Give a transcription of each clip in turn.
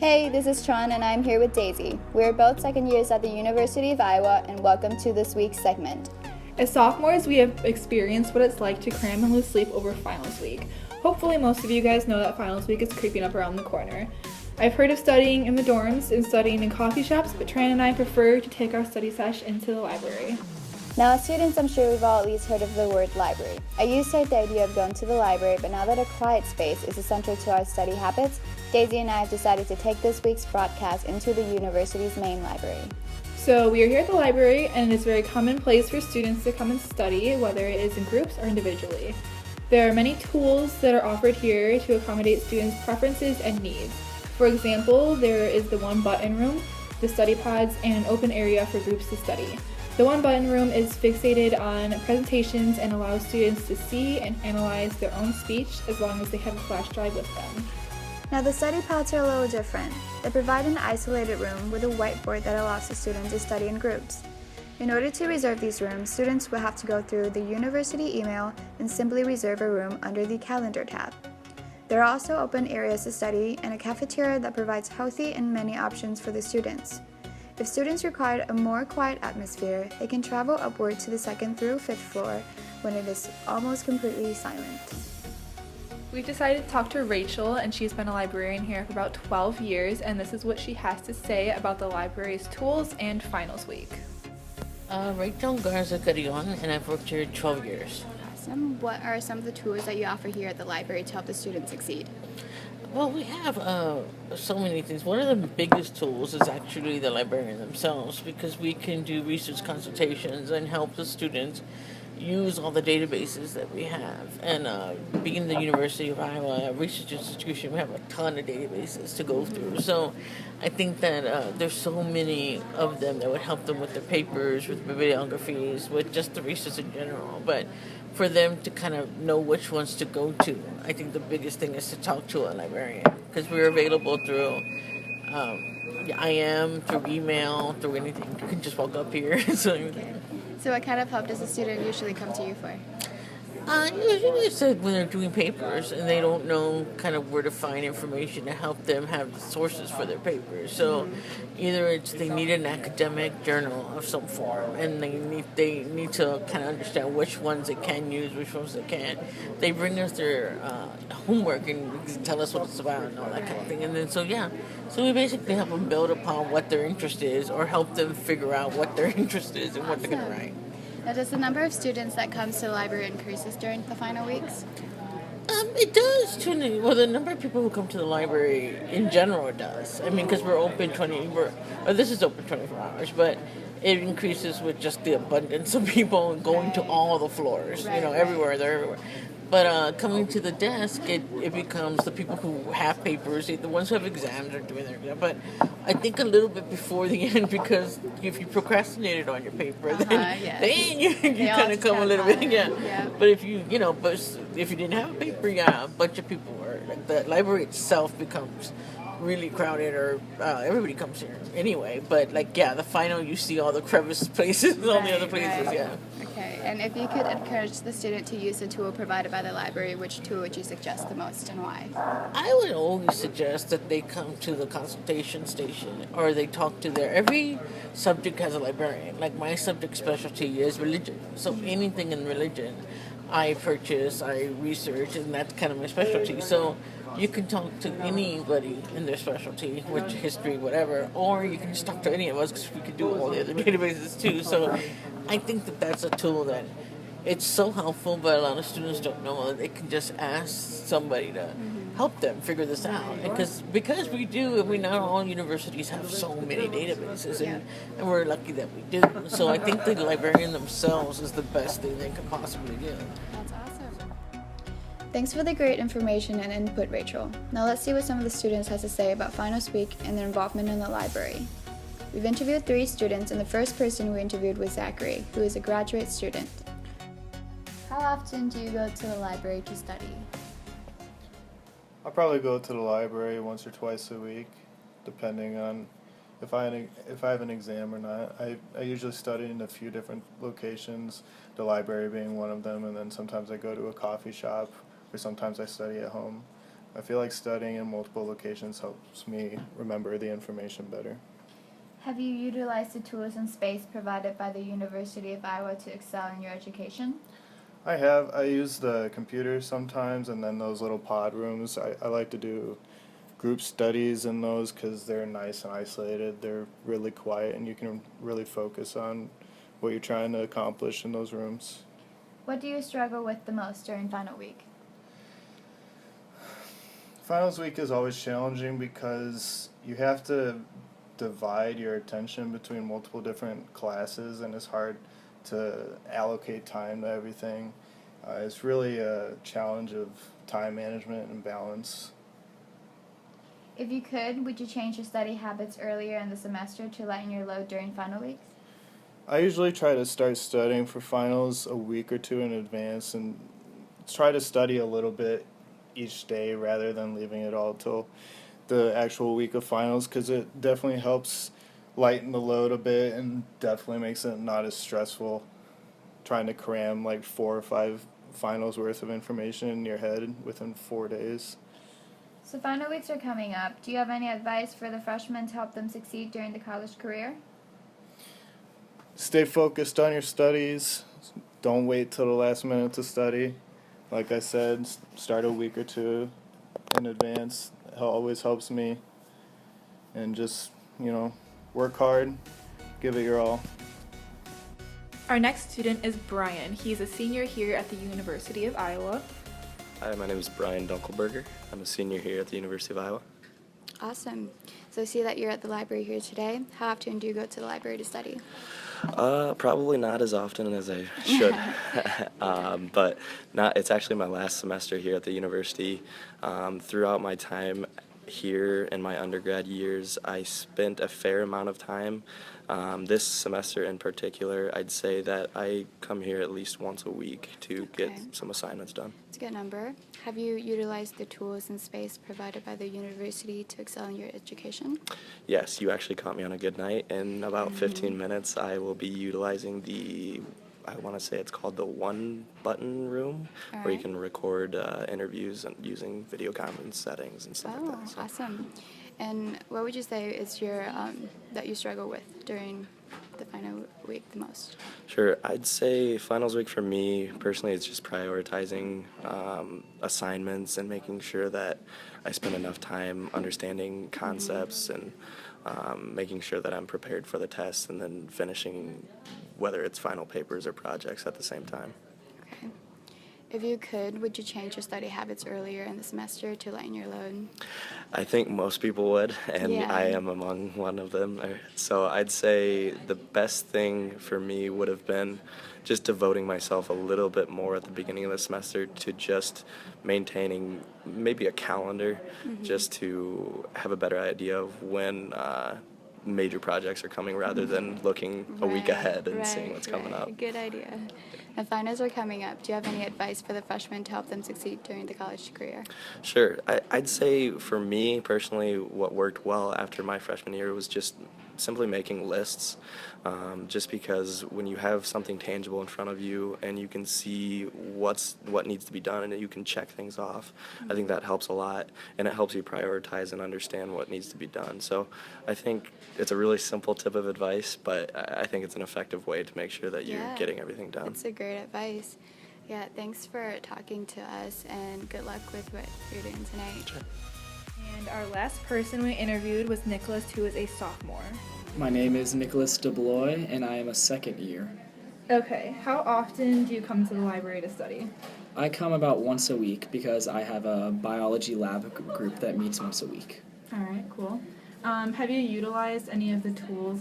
Hey, this is Tron and I'm here with Daisy. We're both second years at the University of Iowa and welcome to this week's segment. As sophomores, we have experienced what it's like to cram and lose sleep over finals week. Hopefully most of you guys know that finals week is creeping up around the corner. I've heard of studying in the dorms and studying in coffee shops, but Tran and I prefer to take our study sesh into the library. Now as students, I'm sure we've all at least heard of the word library. I used to hate the idea of going to the library, but now that a quiet space is essential to our study habits, Daisy and I have decided to take this week's broadcast into the university's main library. So we are here at the library, and it is a very common place for students to come and study, whether it is in groups or individually. There are many tools that are offered here to accommodate students' preferences and needs. For example, there is the One Button Room, the study pods, and an open area for groups to study. The One Button Room is fixated on presentations and allows students to see and analyze their own speech as long as they have a flash drive with them. Now the study pods are a little different. They provide an isolated room with a whiteboard that allows the students to study in groups. In order to reserve these rooms, students will have to go through the university email and simply reserve a room under the calendar tab. There are also open areas to study and a cafeteria that provides healthy and many options for the students. If students require a more quiet atmosphere, they can travel upward to the 2nd through 5th floor when it is almost completely silent. We've decided to talk to Rachel, and she's been a librarian here for about 12 years, and this is what she has to say about the library's tools and finals week. Rachel Garza Carrion, and I've worked here 12 years. Awesome. What are some of the tools that you offer here at the library to help the students succeed? Well, we have so many things. One of the biggest tools is actually the librarian themselves, because we can do research consultations and help the students use all the databases that we have. And being the University of Iowa, a research institution, we have a ton of databases to go through. So I think that there's so many of them that would help them with their papers, with bibliographies, with just the research in general. But for them to kind of know which ones to go to, I think the biggest thing is to talk to a librarian, because we're available through IM, through email, through anything. You can just walk up here. So what kind of help does a student usually come to you for? Usually it's when they're doing papers and they don't know kind of where to find information to help them have the sources for their papers. So either it's they need an academic journal of some form, and they need to kind of understand which ones they can use, which ones they can't. They bring us their homework and tell us what it's about and all that kind of thing. And then so we basically help them build upon what their interest is, or help them figure out what their interest is and what they're going to write. Now, does the number of students that comes to the library increases during the final weeks? It does. The number of people who come to the library in general, it does. I mean, because we're open this is open 24 hours, but it increases with just the abundance of people going to all the floors. Everywhere. They're everywhere. But coming to the desk, it becomes the people who have papers, the ones who have exams are doing their exam. But I think a little bit before the end, because if you procrastinated on your paper, then you kind of come a little bit, yeah. But if you didn't have a paper, a bunch of people were. Like the library itself becomes really crowded, or everybody comes here anyway. But the final, you see all the crevice places, all the other places, Okay, and if you could encourage the student to use the tool provided by the library, which tool would you suggest the most and why? I would always suggest that they come to the consultation station, or they talk to every subject has a librarian. Like my subject specialty is religion, so anything in religion I purchase, I research, and that's kind of my specialty. So you can talk to anybody in their specialty, which history, whatever, or you can just talk to any of us, because we can do all the other databases too. So I think that that's a tool that it's so helpful, but a lot of students don't know that they can just ask somebody to help them figure this out. Because we do, and we not all universities have so many databases, and we're lucky that we do. So I think the librarian themselves is the best thing they can possibly do. That's awesome. Thanks for the great information and input, Rachel. Now let's see what some of the students has to say about finals week and their involvement in the library. We've interviewed 3 students, and the first person we interviewed was Zachary, who is a graduate student. How often do you go to the library to study? I'll probably go to the library once or twice a week, depending on if I have an exam or not. I usually study in a few different locations, the library being one of them, and then sometimes I go to a coffee shop, or sometimes I study at home. I feel like studying in multiple locations helps me remember the information better. Have you utilized the tools and space provided by the University of Iowa to excel in your education? I have. I use the computer sometimes, and then those little pod rooms. I like to do group studies in those because they're nice and isolated. They're really quiet, and you can really focus on what you're trying to accomplish in those rooms. What do you struggle with the most during final week? Finals week is always challenging because you have to divide your attention between multiple different classes, and it's hard to allocate time to everything. It's really a challenge of time management and balance. If you could, would you change your study habits earlier in the semester to lighten your load during final weeks? I usually try to start studying for finals a week or two in advance and try to study a little bit each day rather than leaving it all till the actual week of finals, because it definitely helps lighten the load a bit and definitely makes it not as stressful trying to cram like 4 or 5 finals worth of information in your head within 4 days. So final weeks are coming up. Do you have any advice for the freshmen to help them succeed during the college career? Stay focused on your studies. Don't wait till the last minute to study. Like I said, start a week or two in advance. It always helps me. And just, work hard, give it your all. Our next student is Brian. He's a senior here at the University of Iowa. Hi, my name is Brian Dunkelberger. I'm a senior here at the University of Iowa. Awesome. So I see that you're at the library here today. How often do you go to the library to study? Probably not as often as I should, but it's actually my last semester here at the university. Throughout my time here in my undergrad years, I spent a fair amount of time. This semester in particular, I'd say that I come here at least once a week to get some assignments done. It's a good number. Have you utilized the tools and space provided by the university to excel in your education? Yes, you actually caught me on a good night. In about 15 minutes, I will be utilizing I want to say it's called the One Button Room, where you can record interviews and using video conference settings and stuff like that. So. Awesome. And what would you say is your that you struggle with during the final week the most? Sure, I'd say finals week for me personally is just prioritizing assignments and making sure that I spend enough time understanding concepts and making sure that I'm prepared for the test, and then finishing whether it's final papers or projects at the same time. Okay. If you could, would you change your study habits earlier in the semester to lighten your load? I think most people would, and I am among one of them. So I'd say the best thing for me would have been just devoting myself a little bit more at the beginning of the semester to just maintaining maybe a calendar, just to have a better idea of when major projects are coming rather than looking a week ahead and seeing what's coming up. Good idea. And finals are coming up. Do you have any advice for the freshmen to help them succeed during the college career? Sure. I'd say for me personally, what worked well after my freshman year was just simply making lists, just because when you have something tangible in front of you and you can see what needs to be done and you can check things off, I think that helps a lot, and it helps you prioritize and understand what needs to be done. So I think it's a really simple tip of advice, but I think it's an effective way to make sure that you're getting everything done. It's a great advice. Yeah, thanks for talking to us, and good luck with what you're doing tonight. Sure. And our last person we interviewed was Nicholas, who is a sophomore. My name is Nicholas DeBlois, and I am a second year. Okay, how often do you come to the library to study? I come about once a week because I have a biology lab group that meets once a week. All right, cool. Have you utilized any of the tools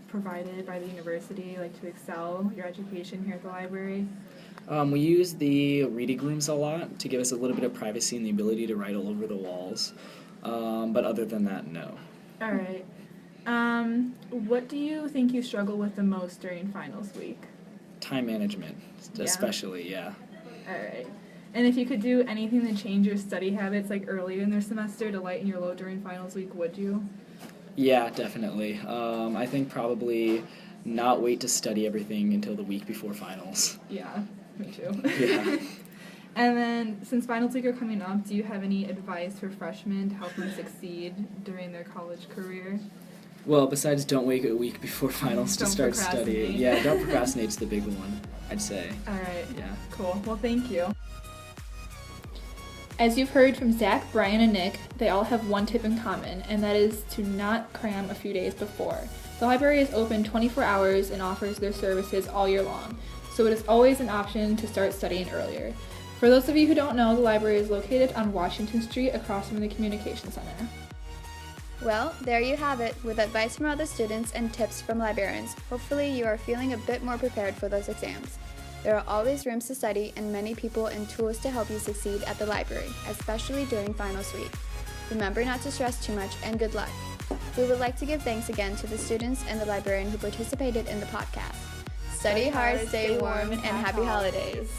provided by the university, like to excel your education here at the library? We use the reading rooms a lot to give us a little bit of privacy and the ability to write all over the walls. But other than that, no. All right. What do you think you struggle with the most during finals week? Time management, especially, yeah. All right. And if you could do anything to change your study habits, like earlier in their semester, to lighten your load during finals week, would you? Yeah, definitely. I think probably not wait to study everything until the week before finals. Yeah, me too. Yeah. And then, since finals week are coming up, do you have any advice for freshmen to help them succeed during their college career? Well, besides don't wait a week before finals to Don't start procrastinate. studying. Yeah, don't procrastinate's the big one, I'd say. All right. Yeah. Cool. Well, thank you. As you've heard from Zach, Brian, and Nick, they all have one tip in common, and that is to not cram a few days before. The library is open 24 hours and offers their services all year long, so it is always an option to start studying earlier. For those of you who don't know, the library is located on Washington Street across from the Communication Center. Well, there you have it, with advice from other students and tips from librarians. Hopefully you are feeling a bit more prepared for those exams. There are always rooms to study and many people and tools to help you succeed at the library, especially during finals week. Remember not to stress too much, and good luck. We would like to give thanks again to the students and the librarian who participated in the podcast. Study hard, stay warm, and happy holidays.